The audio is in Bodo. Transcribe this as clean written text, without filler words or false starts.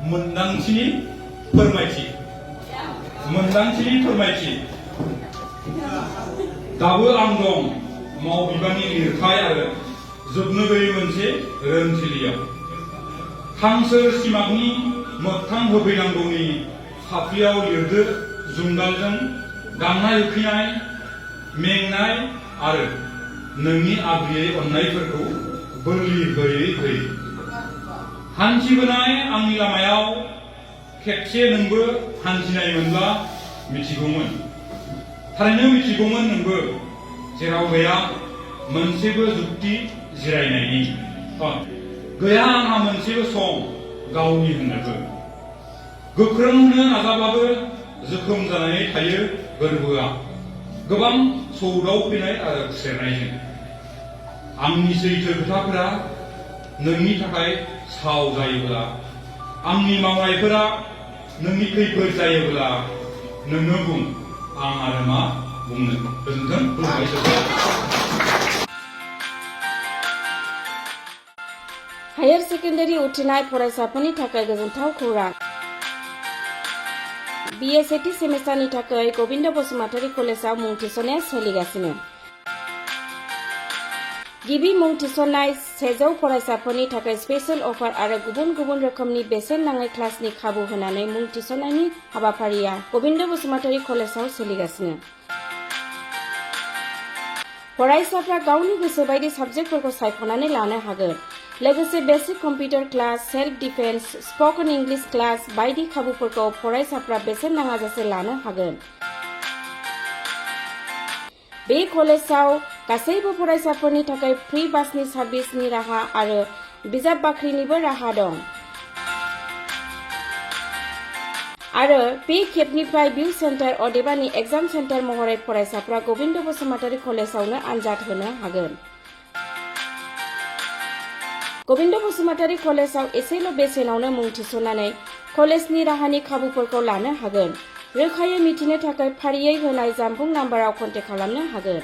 मोनदांथिनि फोरमायथि दाबो आं दं मावबिबाननि लिरथाय आरो जोबनो गैयै मोनसे रोनथिलियाव हांसोर सिमागनि मोगथां होफैनांगौनि फाफ्लियाव लिरदो जुंगालजों गांनाय उखैनाय मेंनाय आरो नोंनि आब्रियै अननायफोरखौ बोलि होयै हान्थिबोनाय आंनि लामायाव खेबसे नोंबो हान्थिनायमोनब्ला मिथिगौमोन थारैनो मिथिगौमोन नोंबो जेराव गैया मोनसेबो जुक्ति जिरायनायनि गैया आंहा मोनसेबो सम गावनि होननोबो गोख्रों होनो नाजाब्लाबो जोखोम जानानै थायो गोरबोआ गोबां सौदाव फैनाय आरो खुसेरनायजों आंनि सैथो खोथाफोरा नोंनि थाखाय साव जायोब्ला आंनि मावनायफोरा नोंनि खैफोद जायोब्ला नोंनो बुं आं आरो मा बुंनो गोजोन्थों खुलुमबाय हायर सेकेन्डारि उथ्रिनाय फरायसाफोरनि थाखाय गोजोनथाव खौरां BA सेथि सेमिस्टारनि थाखाय गोविन्द बसुमतारी कलेजाव मुं थिसननाया सोलिगासिनो गिबि मुं थिसननाय 100 फरायसाफोरनि थाखाय स्पेशल अफार आरो गुबुन गुबुन रोखोमनि बेसेन नाङै क्लासनि खाबु होनानै मुं थिसननायनि हाबाफारिया गोविन्द बसुमतारी कलेजाव सोलिगासिनो फरायसाफ्रा गावनि गोसो बायदि साबजेक्टफोरखौ सायख'नानै लानो हागोन लोगोसे basic computer class self defence spoken English class बायदि खाबुफोरखौ फरायसाफ्रा बेसेन नाङाजासे लानो हागोन बे कलेजाव गासैबो फरायसाफोरनि थाखाय फ्री बासनि सार्भिसनि राहा आरो बिजाब बाख्रिनिबो राहा दं आरो बे खेबनिफ्राय भिउ सेन्टार अदेबानि एग्जाम सेन्टार महरै फरायसाफ्रा गोविन्द बसुमतारी कलेजावनो आनजाद होनो हागोन गोविन्द बसुमतारी कलेजाव एसेल' बेसेनावनो मुं थिसननानै कलेजनि राहानि खाबुफोरखौ लानो हागोन रोखायै मिथिनो थाखाय फारियै होनाय जानबुं नाम्बाराव कन्टेक्ट खालामनो हागोन